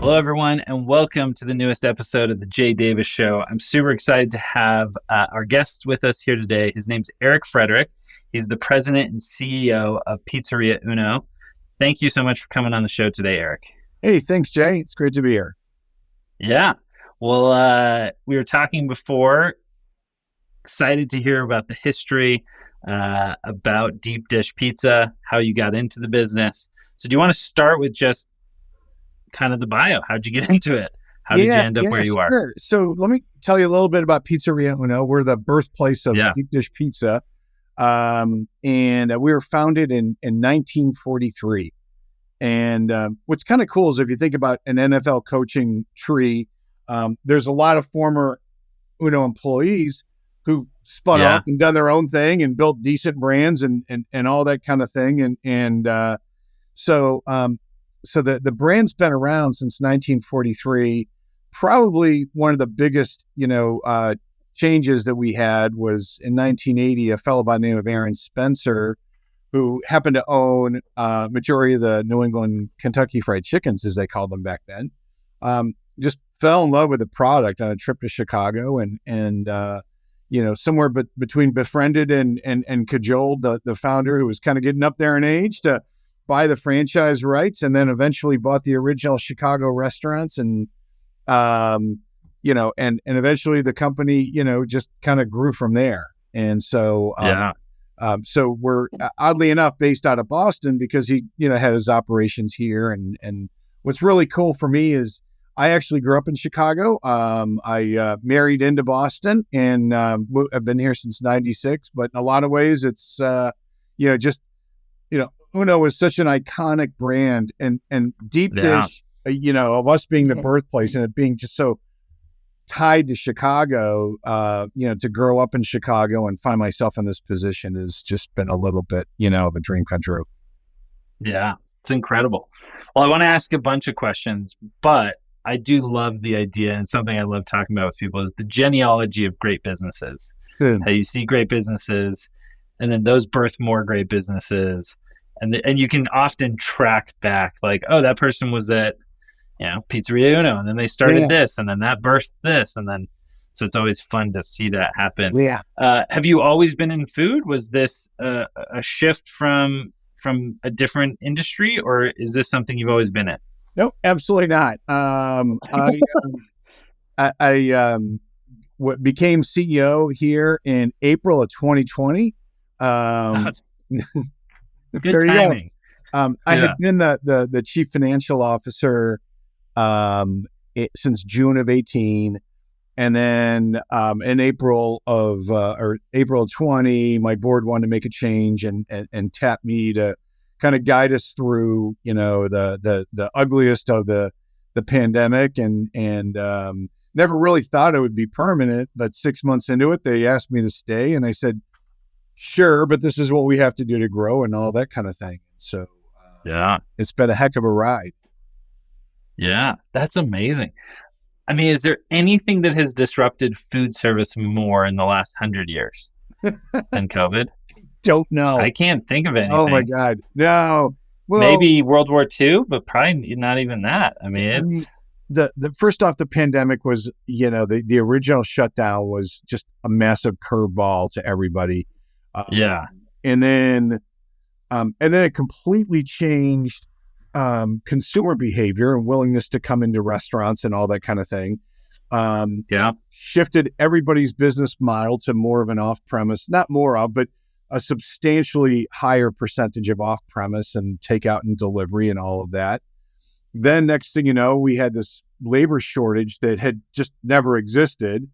Hello, everyone, and welcome to the newest episode of the Jay Davis Show. I'm super excited to have our guest with us here today. His name's Erik Frederick. He's the president and CEO of Pizzeria Uno. Thank you so much for coming on the show today, Erik. Hey, thanks, Jay. It's great to be here. Yeah. Well, we were talking before. Excited to hear about the history, about deep dish pizza, how you got into the business. So do you want to start with just kind of the bio? How'd you get into it? How did you end up where you are? Sure. So let me tell you a little bit about Pizzeria Uno. We're the birthplace of deep dish pizza. And we were founded in 1943. And what's kind of cool is if you think about an NFL coaching tree, there's a lot of former Uno employees who spun off and done their own thing and built decent brands and all that kind of thing. So the brand's been around since 1943. Probably one of the biggest, changes that we had was in 1980, a fellow by the name of Aaron Spencer, who happened to own majority of the New England Kentucky Fried Chickens, as they called them back then, just fell in love with the product on a trip to Chicago and somewhere between befriended and cajoled the founder, who was kind of getting up there in age, to buy the franchise rights, and then eventually bought the original Chicago restaurants, and eventually the company, just kind of grew from there. And so, so we're oddly enough based out of Boston because he, had his operations here. And what's really cool for me is I actually grew up in Chicago. I married into Boston and I've been here since '96. But in a lot of ways, it's Uno is such an iconic brand, and deep dish, of us being the birthplace and it being just so tied to Chicago, to grow up in Chicago and find myself in this position has just been a little bit, of a dream come true. Yeah, it's incredible. Well, I want to ask a bunch of questions, but I do love the idea, and something I love talking about with people is the genealogy of great businesses. How you see great businesses, and then those birth more great businesses. And you can often track back, like, oh, that person was at, Pizzeria Uno, and then they started this, and then that birthed this, and then, so it's always fun to see that happen. Yeah. Have you always been in food? Was this a shift from a different industry, or is this something you've always been in? No, absolutely not. I became CEO here in April of 2020. Good timing. I had been the chief financial officer since June of 18, and then in April of 20, my board wanted to make a change and tap me to kind of guide us through, the ugliest of the pandemic, and never really thought it would be permanent. But 6 months into it, they asked me to stay, and I said, sure, but this is what we have to do to grow and all that kind of thing. So it's been a heck of a ride. Yeah, that's amazing. I mean, is there anything that has disrupted food service more in the last 100 years than COVID? Don't know. I can't think of anything. Oh my God, no. Well, maybe World War II, but probably not even that. I mean, it's the first off, the pandemic was, the original shutdown was just a massive curveball to everybody. And then it completely changed consumer behavior and willingness to come into restaurants and all that kind of thing. Shifted everybody's business model to more of an off-premise, not more of, but a substantially higher percentage of off-premise and takeout and delivery and all of that. Then next thing you know, we had this labor shortage that had just never existed.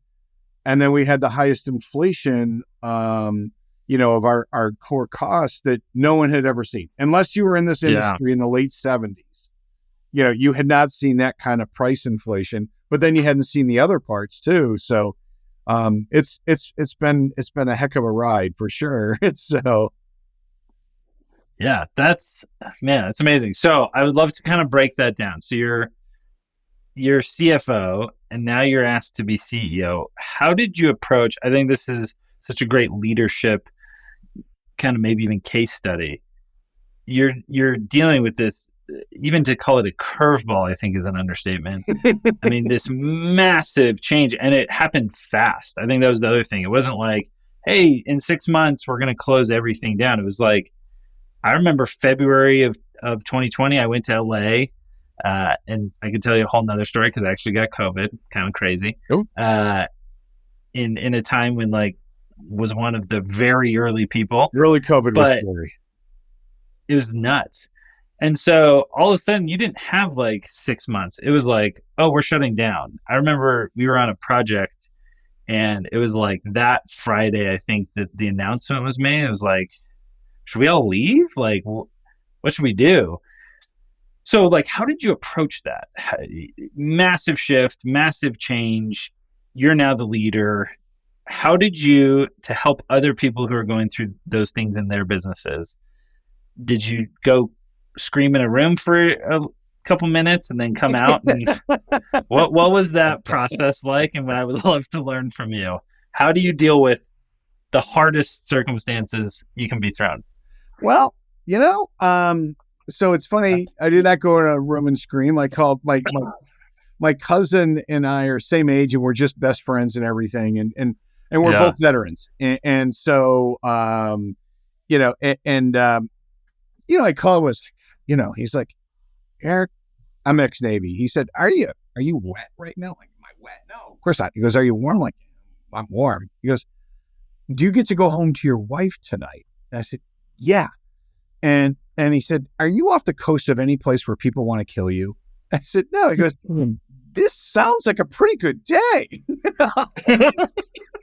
And then we had the highest inflation of our core costs that no one had ever seen, unless you were in this industry in the late 70s. You had not seen that kind of price inflation, but then you hadn't seen the other parts too. So it's been a heck of a ride for sure. Yeah, that's amazing. So I would love to kind of break that down. So you're CFO and now you're asked to be CEO. How did you approach, I think this is such a great leadership kind of maybe even case study. You're dealing with this even to call it a curveball, I think is an understatement. I mean, this massive change, and it happened fast. I think that was the other thing. It wasn't like, hey, in 6 months, we're going to close everything down. It was like, I remember February of 2020, I went to LA, and I could tell you a whole nother story because I actually got COVID, kind of crazy. Oh. In a time when like was one of the very early people. Early COVID was scary. It was nuts. And so all of a sudden you didn't have like 6 months. It was like, oh, we're shutting down. I remember we were on a project and it was like that Friday, I think that the announcement was made. It was like, should we all leave? Like, what should we do? So like, how did you approach that? Massive shift, massive change. You're now the leader. How did you, to help other people who are going through those things in their businesses, did you go scream in a room for a couple minutes and then come out? And what was that process like? And I would love to learn from you. How do you deal with the hardest circumstances you can be thrown? Well, so it's funny. I did not go in a room and scream. I called my cousin and I are same age and we're just best friends and everything. And we're both veterans. And so, I called he's like, Erik, I'm ex-Navy. He said, are you wet right now? Like, am I wet? No, of course not. He goes, are you warm? Like, I'm warm. He goes, do you get to go home to your wife tonight? And I said, yeah. And he said, are you off the coast of any place where people want to kill you? I said, no. He goes, this sounds like a pretty good day.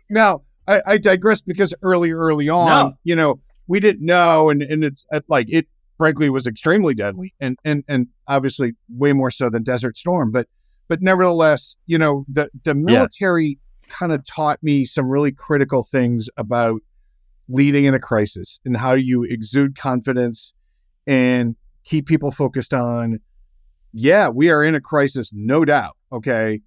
Now, I digress because early on, we didn't know. And it's like, it frankly was extremely deadly and obviously way more so than Desert Storm. But nevertheless, the military kind of taught me some really critical things about leading in a crisis and how you exude confidence and keep people focused on, we are in a crisis, no doubt. Okay.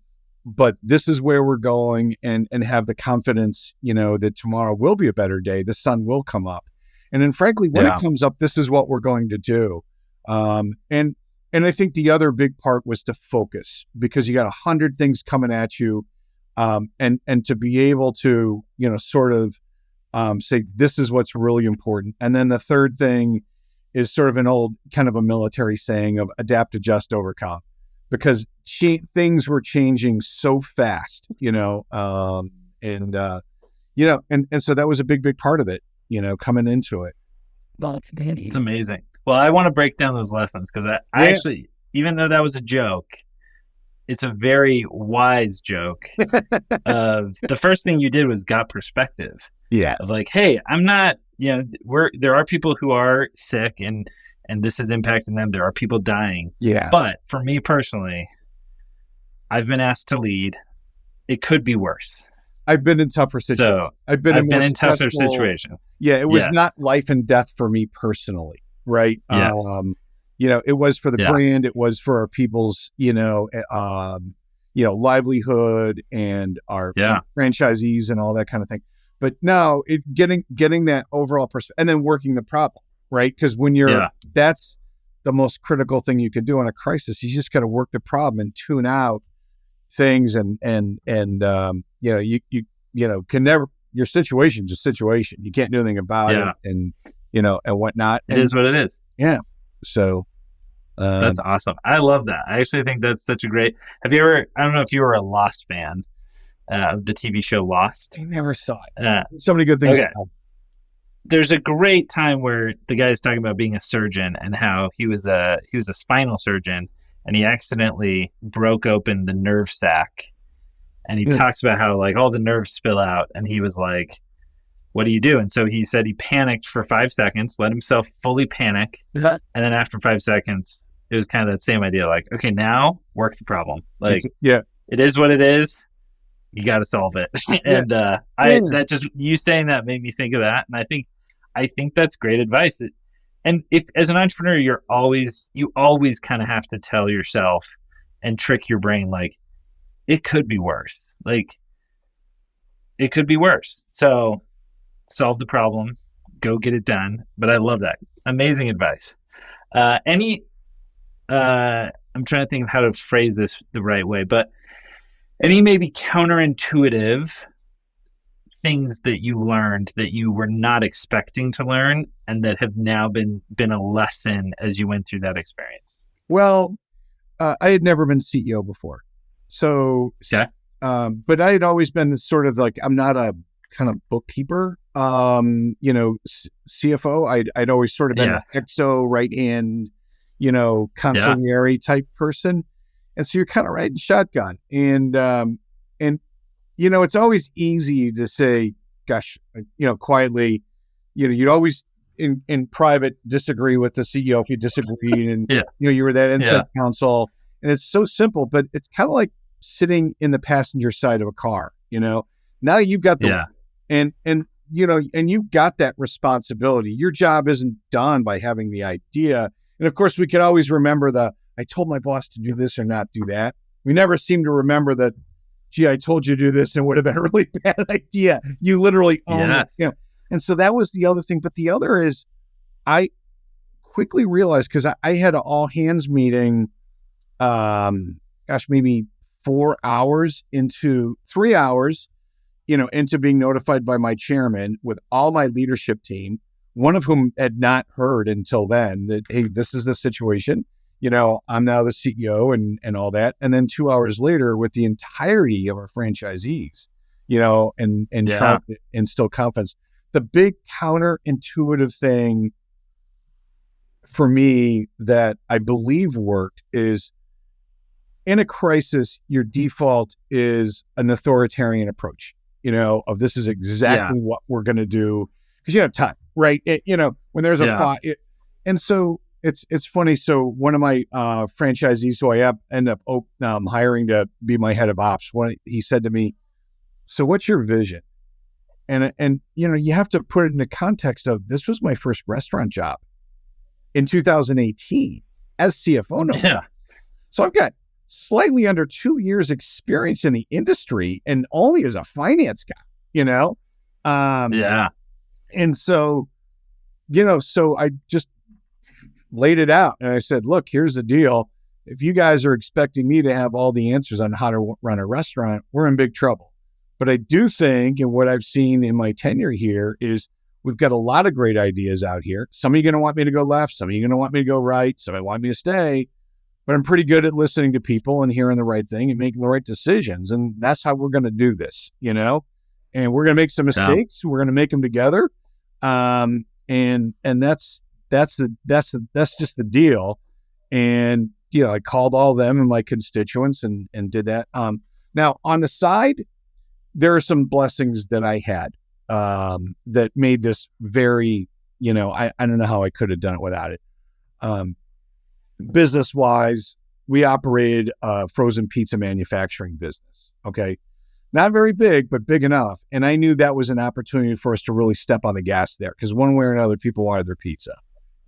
But this is where we're going and have the confidence, that tomorrow will be a better day. The sun will come up. And then frankly, when it comes up, this is what we're going to do. And I think the other big part was to focus because you got 100 things coming at you. And to be able to, sort of say, this is what's really important. And then the third thing is sort of an old kind of a military saying of adapt, adjust, overcome, because things were changing so fast, and so that was a big part of it, coming into it. It's amazing. Well, I want to break down those lessons because I actually, even though that was a joke, it's a very wise joke. The first thing you did was got perspective. Yeah. Of like, hey, I'm not, there are people who are sick and this is impacting them. There are people dying. Yeah. But for me personally, I've been asked to lead. It could be worse. I've been in tougher situations. So I've been in tougher situations. Yeah. It was not life and death for me personally. Right. Yes. It was for the brand. It was for our people's, livelihood and our franchisees and all that kind of thing. But no, getting that overall perspective and then working the problem, right? Because when that's the most critical thing you can do in a crisis. You just got to work the problem and tune out things and you can never, your situation's a situation. You can't do anything about it and whatnot. It is what it is. Yeah. So that's awesome. I love that. I actually think that's such a great. I don't know if you were a Lost fan of the TV show Lost. I never saw it. So many good things. Okay. There's a great time where the guy is talking about being a surgeon and how he was a spinal surgeon and he accidentally broke open the nerve sac, and he talks about how like all the nerves spill out, and he was like, what do you do? And so he said he panicked for 5 seconds, let himself fully panic. And then after 5 seconds, it was kind of that same idea. Like, okay, now work the problem. Like, it is what it is. You got to solve it. And that just, you saying that made me think of that. And I think that's great advice. And if as an entrepreneur, you always kind of have to tell yourself and trick your brain, like, it could be worse. Like, it could be worse. So solve the problem, go get it done. But I love that. Amazing advice. Any I'm trying to think of how to phrase this the right way, but any maybe counterintuitive things that you learned that you were not expecting to learn and that have now been a lesson as you went through that experience? Well, I had never been CEO before. So, Okay. but I had always been this sort of like, I'm not a kind of bookkeeper, CFO. I'd always sort of been Yeah. an exo right hand, Yeah. consigliere type person. And so you're kind of riding shotgun. And, it's always easy to say, gosh, quietly, you'd always in private disagree with the CEO if you disagreed, and Yeah. you were that inside Yeah. counsel, and it's so simple, but it's kind of like sitting in the passenger side of a car. Now you've got the Yeah. and you've got that responsibility. Your job isn't done by having the idea, and of course we can always remember I told my boss to do this or not do that. We never seem to remember that. Gee, I told you to do this, and it would have been a really bad idea. You literally own it. Yes. And so that was the other thing. But the other is I quickly realized, because I had an all hands meeting, maybe 4 hours into 3 hours, into being notified by my chairman with all my leadership team, one of whom had not heard until then that, hey, this is the situation. I'm now the CEO and all that. And then 2 hours later with the entirety of our franchisees, and trying Yeah. to instill confidence. The big counterintuitive thing for me that I believe worked is, in a crisis, your default is an authoritarian approach, of this is Yeah. exactly what we're going to do, because you have time, right? When there's a Yeah. fight. And so it's funny. So one of my franchisees who I end up hiring to be my head of ops, he said to me, so what's your vision? And you have to put it in the context of, this was my first restaurant job in 2018 as CFO. No. Yeah. So I've got slightly under 2 years experience in the industry and only as a finance guy, Yeah. and so, so I just laid it out and I said, look, here's the deal. If you guys are expecting me to have all the answers on how to run a restaurant, we're in big trouble. But I do think, and what I've seen in my tenure here is, we've got a lot of great ideas out here. Some of you are going to want me to go left. Some of you are going to want me to go right. Some of you want me to stay. But I'm pretty good at listening to people and hearing the right thing and making the right decisions. And that's how we're going to do this, and we're going to make some mistakes. We're going to make them together. And that's just the deal. And, I called all of them and my constituents and did that. Now on the side, there are some blessings that I had, that made this very, I don't know how I could have done it without it. Business wise, we operated a frozen pizza manufacturing business. Okay. Not very big, but big enough. And I knew that was an opportunity for us to really step on the gas there, because one way or another, people wanted their pizza,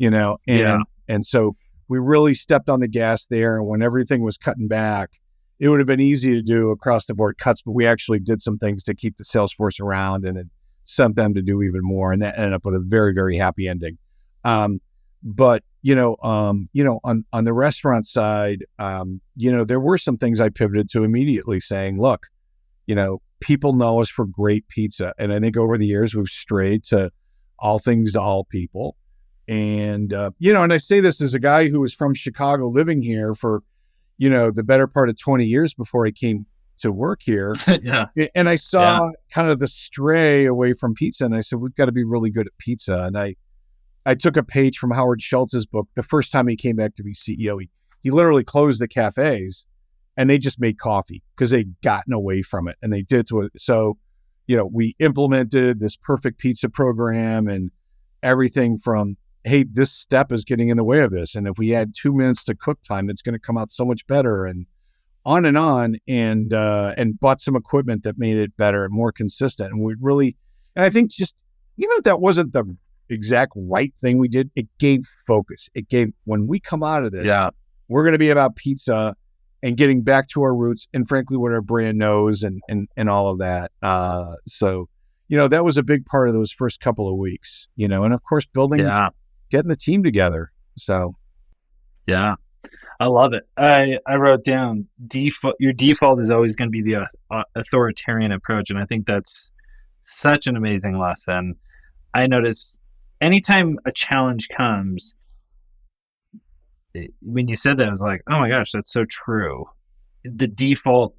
and so we really stepped on the gas there. And when everything was cutting back, it would have been easy to do across the board cuts, but we actually did some things to keep the sales force around and then sent them to do even more. And that ended up with a very, very happy ending. But on the restaurant side, there were some things I pivoted to immediately, saying, look, people know us for great pizza. And I think over the years, we've strayed to all things to all people. And, and I say this as a guy who was from Chicago, living here for, the better part of 20 years before I came to work here. Yeah. And I saw kind of the stray away from pizza. And I said, we've got to be really good at pizza. And I took a page from Howard Schultz's book. The first time he came back to be CEO, he literally closed the cafes and they just made coffee because they'd gotten away from it, and they did to it. So, we implemented this perfect pizza program, and everything from, hey, this step is getting in the way of this. And if we add 2 minutes to cook time, it's going to come out so much better, and on, and bought some equipment that made it better and more consistent. And I think, just even if that wasn't the exact right thing we did, it gave focus. When we come out of this, we're going to be about pizza and getting back to our roots, and frankly, what our brand knows, and all of that. So, that was a big part of those first couple of weeks, and of course, getting the team together. So. Yeah. I love it. I wrote down default. Your default is always going to be the authoritarian approach, and I think that's such an amazing lesson. I notice anytime a challenge comes, when you said that, I was like, oh my gosh, that's so true. The default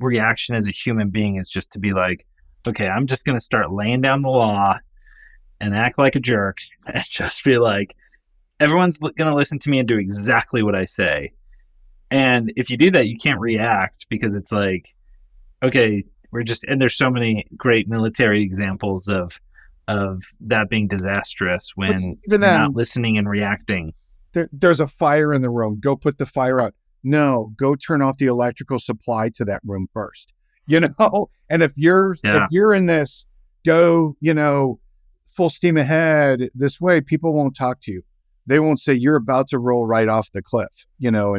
reaction as a human being is just to be like, okay, I'm just going to start laying down the law and act like a jerk and just be like, everyone's going to listen to me and do exactly what I say. And if you do that, you can't react because it's like, okay, and there's so many great military examples of that being disastrous when even you're then, not listening and reacting. There's a fire in the room. Go put the fire out. No, go turn off the electrical supply to that room first. And if you're in this, go, full steam ahead this way, people won't talk to you. They won't say you're about to roll right off the cliff, and all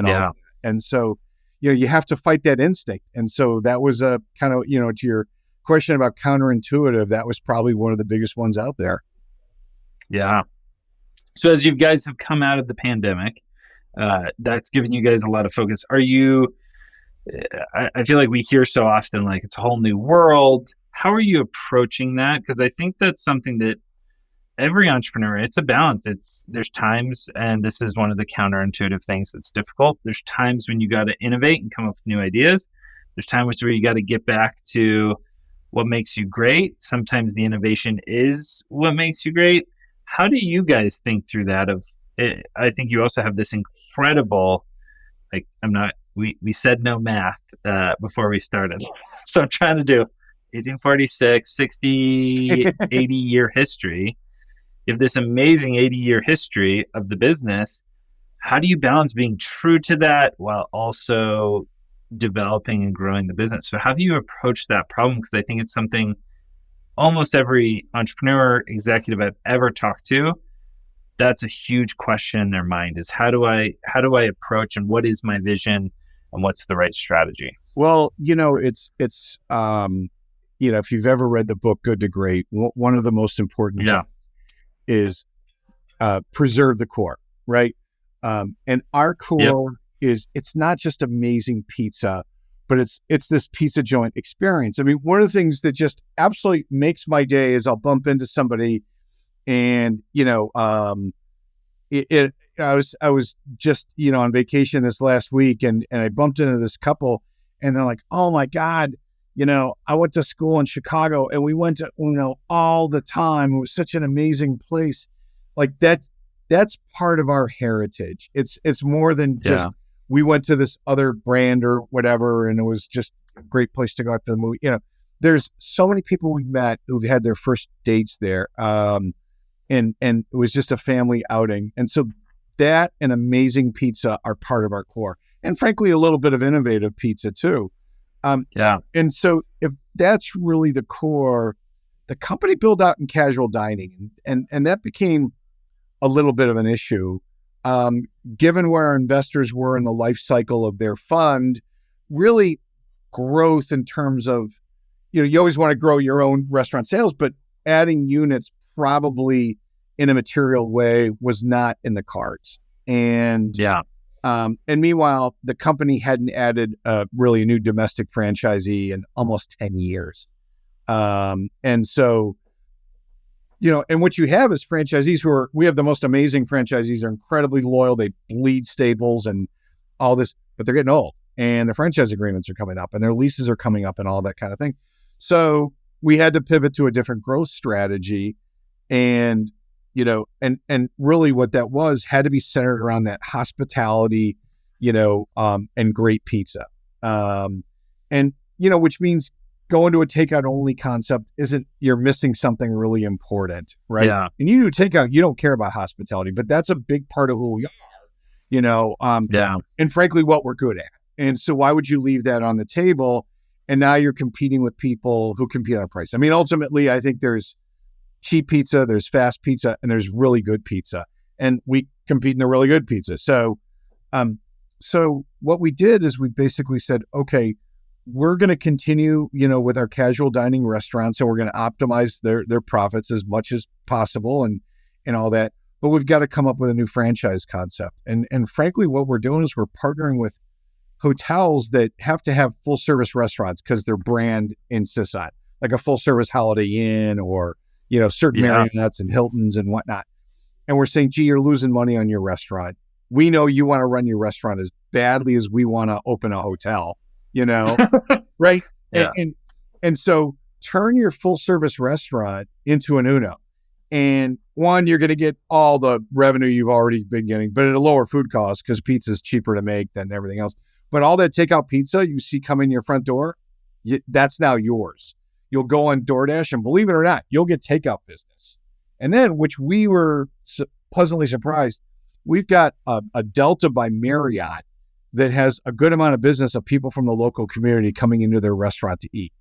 that. And so, you have to fight that instinct. And so that was a kind of, to your question about counterintuitive, that was probably one of the biggest ones out there. Yeah. So as you guys have come out of the pandemic, that's given you guys a lot of focus. Are you, I feel like we hear so often, like it's a whole new world. How are you approaching that? Because I think that's something that every entrepreneur, it's a balance. There's times, and this is one of the counterintuitive things that's difficult. There's times when you got to innovate and come up with new ideas. There's times where you got to get back to what makes you great. Sometimes the innovation is what makes you great. How do you guys think through that? I think you also have this incredible, we said no math before we started. So I'm trying to do 1846, 60, 80 year history. You have this amazing 80-year history of the business. How do you balance being true to that while also developing and growing the business? So how do you approach that problem? Because I think it's something almost every entrepreneur, executive I've ever talked to, that's a huge question in their mind is how do I approach, and what is my vision, and what's the right strategy? Well, it's if you've ever read the book Good to Great, one of the most important things is preserve the core, right? And our core is, it's not just amazing pizza, but it's this pizza joint experience. I mean, one of the things that just absolutely makes my day is I'll bump into somebody and, I was just, on vacation this last week and I bumped into this couple and they're like, oh my God, I went to school in Chicago and we went to Uno all the time. It was such an amazing place. Like that's part of our heritage. It's more than just, we went to this other brand or whatever, and it was just a great place to go out to the movie. There's so many people we've met who've had their first dates there. And it was just a family outing. And so that and amazing pizza are part of our core. And frankly, a little bit of innovative pizza too. And so if that's really the core, the company built out in casual dining, and that became a little bit of an issue. Given where our investors were in the life cycle of their fund, really growth in terms of, you always want to grow your own restaurant sales, but adding units probably in a material way was not in the cards. And meanwhile, the company hadn't added really a new domestic franchisee in almost 10 years. And so, and what you have is franchisees we have the most amazing franchisees. They're incredibly loyal. They bleed staples and all this, but they're getting old and the franchise agreements are coming up and their leases are coming up and all that kind of thing. So we had to pivot to a different growth strategy. And, and really what that had to be centered around that hospitality, and great pizza. Which means going to a takeout only concept you're missing something really important, right? Yeah. And you do takeout, you don't care about hospitality, but that's a big part of who we are, and frankly, what we're good at. And so why would you leave that on the table? And now you're competing with people who compete on price. I mean, ultimately, I think there's cheap pizza, there's fast pizza, and there's really good pizza. And we compete in the really good pizza. So what we did is we basically said, okay, we're going to continue, with our casual dining restaurants, and we're going to optimize their profits as much as possible and all that. but we've got to come up with a new franchise concept. And frankly, what we're doing is we're partnering with hotels that have to have full service restaurants because their brand insists on, like a full service Holiday Inn or, certain Marriotts and Hiltons and whatnot. And we're saying, gee, you're losing money on your restaurant. We know you want to run your restaurant as badly as we want to open a hotel, right? Yeah. And so turn your full service restaurant into an Uno. And one, you're going to get all the revenue you've already been getting, but at a lower food cost because pizza is cheaper to make than everything else. But all that takeout pizza you see come in your front door, that's now yours. You'll go on DoorDash, and believe it or not, you'll get takeout business. And then, which we were pleasantly surprised, we've got a Delta by Marriott that has a good amount of business of people from the local community coming into their restaurant to eat.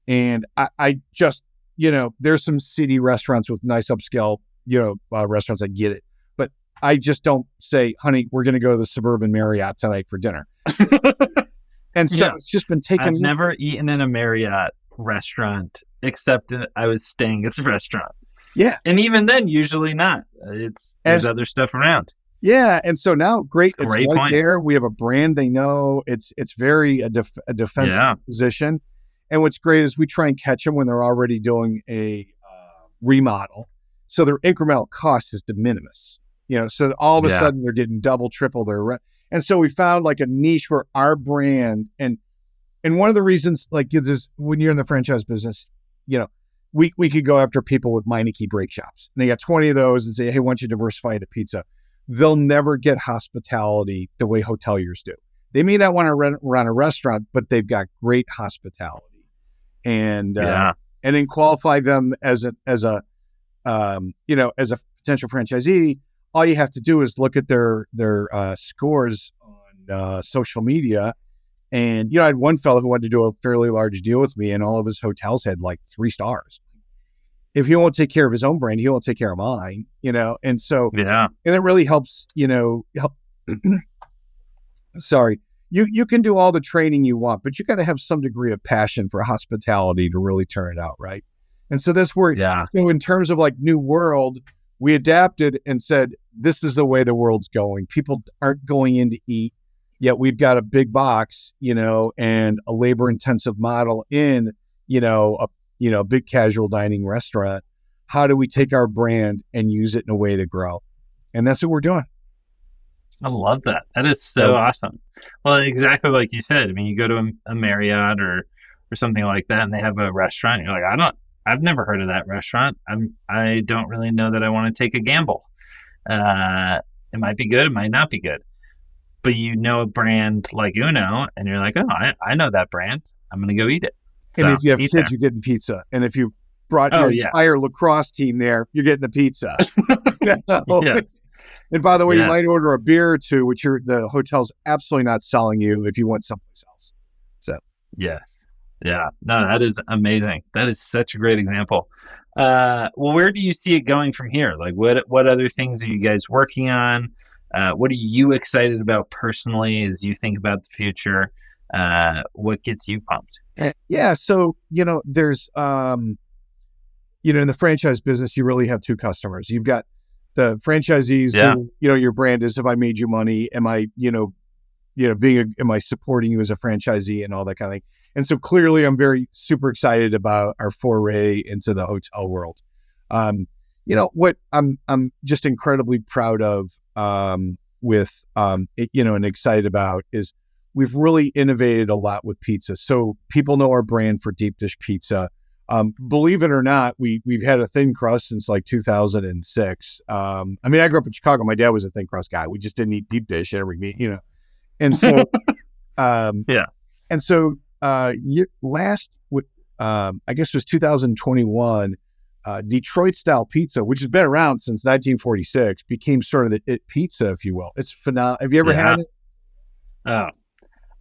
And I just, there's some city restaurants with nice upscale, restaurants. I get it. But I just don't say, honey, we're going to go to the suburban Marriott tonight for dinner. And so it's just been taken. I've never eaten in a Marriott restaurant, except I was staying at the restaurant. Yeah. And even then, usually not. There's other stuff around. Yeah. And so now, it's right point. there. We have a brand they know. It's very a defensive position. And what's great is we try and catch them when they're already doing a remodel. So their incremental cost is de minimis, so that all of a sudden they're getting double, triple their rent. And so we found like a niche where our brand, and one of the reasons, like, when you're in the franchise business, we could go after people with Meineke break shops. And they got 20 of those and say, hey, why don't you diversify to pizza? They'll never get hospitality the way hoteliers do. They may not want to run a restaurant, but they've got great hospitality. And then qualify them as a potential franchisee. All you have to do is look at their scores on social media. And, I had one fellow who wanted to do a fairly large deal with me, and all of his hotels had like 3 stars. If he won't take care of his own brand, he won't take care of mine, And so, and it really helps, sorry. You can do all the training you want, but you got to have some degree of passion for hospitality to really turn it out, right? And so that's where, so in terms of like new world, we adapted and said, this is the way the world's going. People aren't going in to eat, yet we've got a big box, and a labor-intensive model in, a big casual dining restaurant. How do we take our brand and use it in a way to grow? And that's what we're doing. I love that. That is so awesome. Well, exactly like you said. I mean, you go to a Marriott or something like that, and they have a restaurant. You're like, I've never heard of that restaurant. I don't really know that I want to take a gamble. It might be good. It might not be good. But a brand like Uno, and you're like, oh, I know that brand. I'm going to go eat it. And if you have kids, you're getting pizza. And if you brought your entire lacrosse team there, you're getting the pizza. Yeah. And by the way, you might order a beer or two, which the hotel's absolutely not selling you if you went someplace else. So yes. Yeah. No, that is amazing. That is such a great example. Well, where do you see it going from here? Like what other things are you guys working on? What are you excited about personally as you think about the future? What gets you pumped? Yeah. So, there's, in the franchise business, you really have 2 customers. You've got the franchisees who, your brand is, have I made you money? Am I, am I supporting you as a franchisee and all that kind of thing? And so clearly I'm very super excited about our foray into the hotel world. What I'm just incredibly proud of, and excited about is we've really innovated a lot with pizza. So people know our brand for deep dish pizza. Believe it or not, we've had a thin crust since like 2006. I grew up in Chicago. My dad was a thin crust guy. We just didn't eat deep dish at every meet, And so, And so, I guess it was 2021, Detroit style pizza, which has been around since 1946, became sort of the it pizza, if you will. It's phenomenal. Have you ever had it? Oh,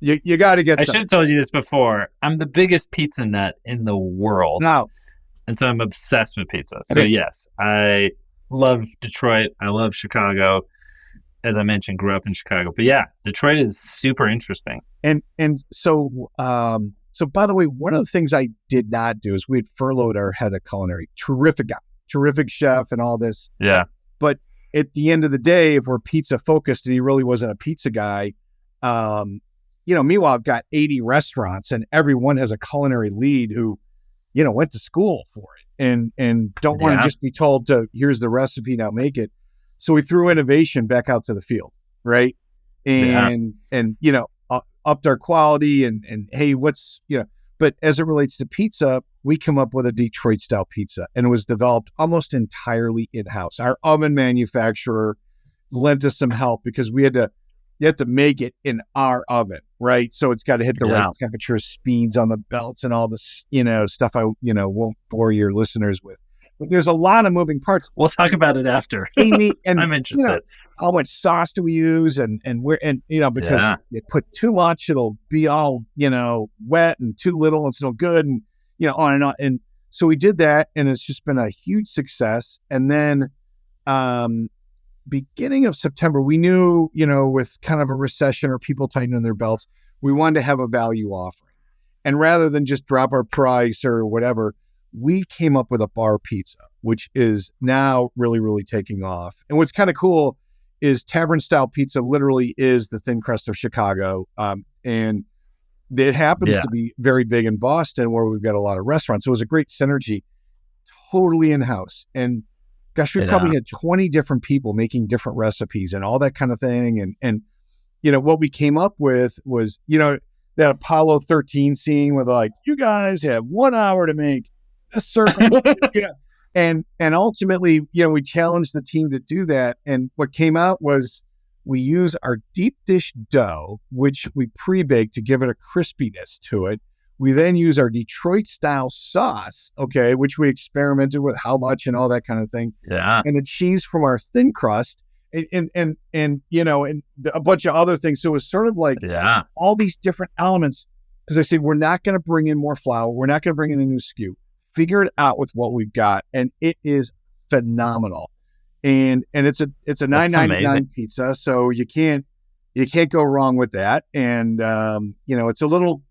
you got to get I should have told you this before. I'm the biggest pizza nut in the world. No. And so I'm obsessed with pizza. So yes, I love Detroit. I love Chicago. As I mentioned, grew up in Chicago. But yeah, Detroit is super interesting. And so by the way, one of the things I did not do is we had furloughed our head of culinary. Terrific guy, terrific chef and all this. Yeah. But at the end of the day, if we're pizza focused and he really wasn't a pizza guy, meanwhile, I've got 80 restaurants and everyone has a culinary lead who, went to school for it and don't want to just be told to, here's the recipe, now make it. So we threw innovation back out to the field, right? And upped our quality and hey, but as it relates to pizza, we come up with a Detroit style pizza and it was developed almost entirely in-house. Our oven manufacturer lent us some help because you have to make it in our oven, right? So it's got to hit the right temperature, speeds on the belts and all this, stuff I won't bore your listeners with. But there's a lot of moving parts. We'll talk about it after. Amy, and I'm interested. How much sauce do we use? Because you put too much, it'll be all, wet, and too little, it's no good, and, on and on. And so we did that, and it's just been a huge success. And then beginning of September, we knew, with kind of a recession or people tightening their belts, we wanted to have a value offering. And rather than just drop our price or whatever, we came up with a bar pizza, which is now really, really taking off. And what's kind of cool is tavern style pizza literally is the thin crust of Chicago. And it happens to be very big in Boston where we've got a lot of restaurants. So it was a great synergy, totally in-house. And gosh, we probably had 20 different people making different recipes and all that kind of thing. And what we came up with was, that Apollo 13 scene where they're like, you guys have 1 hour to make a circle. And ultimately, we challenged the team to do that. And what came out was we use our deep dish dough, which we pre-bake to give it a crispiness to it. We then use our Detroit style sauce, which we experimented with how much and all that kind of thing. Yeah. And the cheese from our thin crust and a bunch of other things. So it was sort of like all these different elements. Because I said, we're not going to bring in more flour. We're not going to bring in a new SKU. Figure it out with what we've got. And it is phenomenal. And it's a $9.99 pizza. So you can't go wrong with that. And, it's a little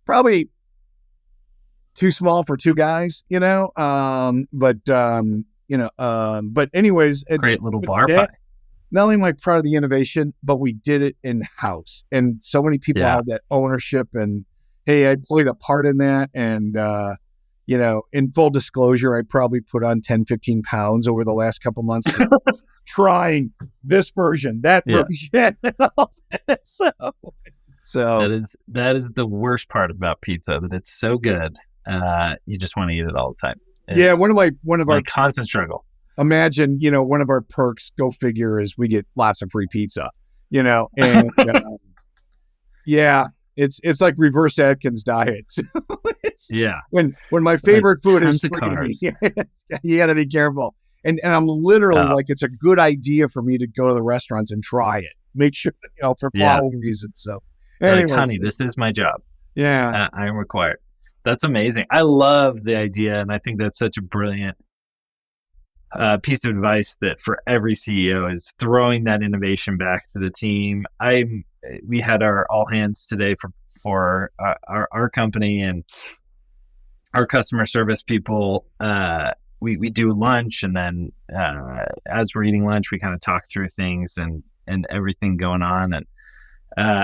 probably too small for two guys, but anyways, great little bar pie. Not only am I proud of the innovation, but we did it in-house. And so many people have that ownership and, hey, I played a part in that. And, in full disclosure, I probably put on 10, 15 pounds over the last couple months trying this version, that version. So that is the worst part about pizza, that it's so good. You just want to eat it all the time. One of our constant struggle. Imagine, one of our perks, go figure, is we get lots of free pizza, and it's like reverse Atkins diet. When my favorite food is free, you got to be careful. And I'm literally like, it's a good idea for me to go to the restaurants and try it. Make sure, for quality reasons. So, anyways, like, honey, this is my job. Yeah, I am required. That's amazing. I love the idea, and I think that's such a brilliant piece of advice that for every CEO is throwing that innovation back to the team. We had our all hands today for our company and our customer service people. We do lunch, and then as we're eating lunch, we kind of talk through things and everything going on. And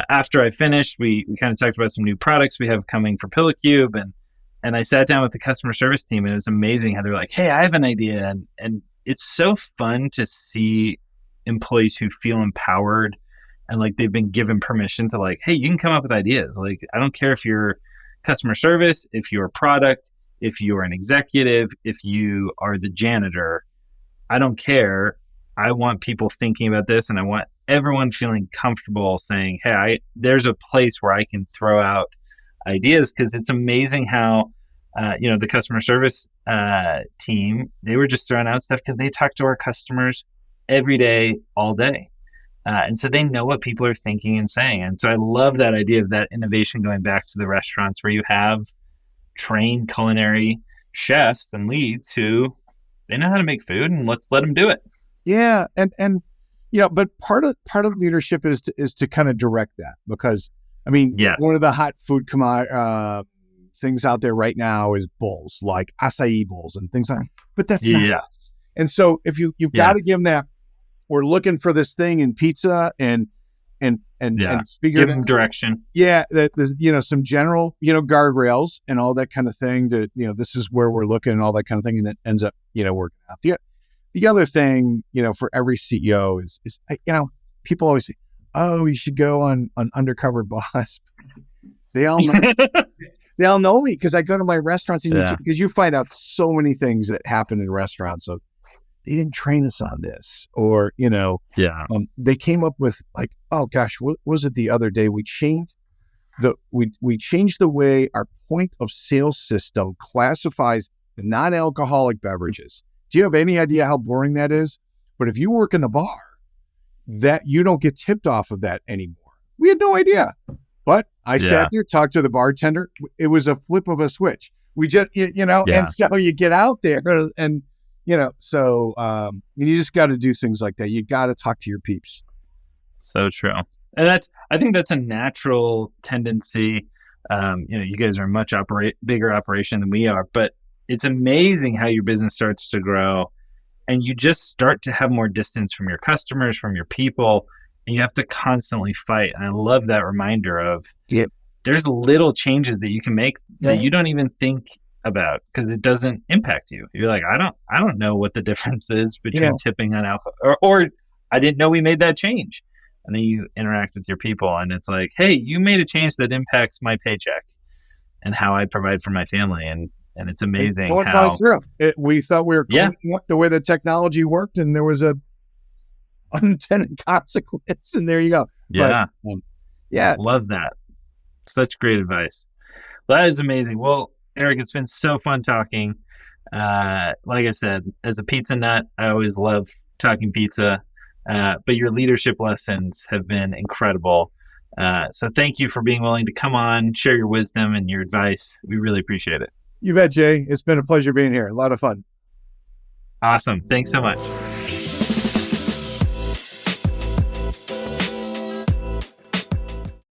after I finished, we kind of talked about some new products we have coming for Pillow Cube, and I sat down with the customer service team, and it was amazing how they're like, hey, I have an idea. And it's so fun to see employees who feel empowered and like they've been given permission to like, hey, you can come up with ideas. Like, I don't care if you're customer service, if you're product, if you're an executive, if you are the janitor, I don't care. I want people thinking about this, and I want everyone feeling comfortable saying, hey, there's a place where I can throw out ideas, because it's amazing how, the customer service team, they were just throwing out stuff because they talk to our customers every day, all day. And so they know what people are thinking and saying. And so I love that idea of that innovation going back to the restaurants where you have trained culinary chefs and leads who they know how to make food, and let's let them do it. Yeah. And but part of leadership is to kind of direct that, because one of the hot food things out there right now is bowls, like acai bowls and things like that. But that's not us. And so if you've got to give them that we're looking for this thing in pizza and figure give them direction. Yeah, that there's some general guardrails and all that kind of thing. To this is where we're looking and all that kind of thing, and it ends up working out. The other thing for every CEO is people always say, oh, you should go on Undercover Boss. They all know me because I go to my restaurants because you find out so many things that happen in restaurants. So they didn't train us on this, or they came up with like, oh gosh, what was it the other day? We changed the way our point of sale system classifies the non-alcoholic beverages. Do you have any idea how boring that is? But if you work in the bar, that you don't get tipped off of that anymore. We had no idea. But I sat there, talked to the bartender. It was a flip of a switch. We just, and so you get out there and, so you just got to do things like that. You got to talk to your peeps. So true. And I think that's a natural tendency. You guys are a much bigger operation than we are, but it's amazing how your business starts to grow and you just start to have more distance from your customers, from your people. And you have to constantly fight. And I love that reminder of there's little changes that you can make that you don't even think about because it doesn't impact you. You're like, I don't know what the difference is between tipping on alcohol or I didn't know we made that change. And then you interact with your people and it's like, hey, you made a change that impacts my paycheck and how I provide for my family. And it's amazing how we thought we were the way the technology worked and there was a unintended consequence, and there you go. Love that. Such great advice. That is amazing. Well, Erik, it's been so fun talking. Like I said, as a pizza nut, I always love talking pizza, but your leadership lessons have been incredible. So thank you for being willing to come on, share your wisdom and your advice. We really appreciate it. You bet, Jay. It's been a pleasure being here. A lot of fun. Awesome. Thanks so much.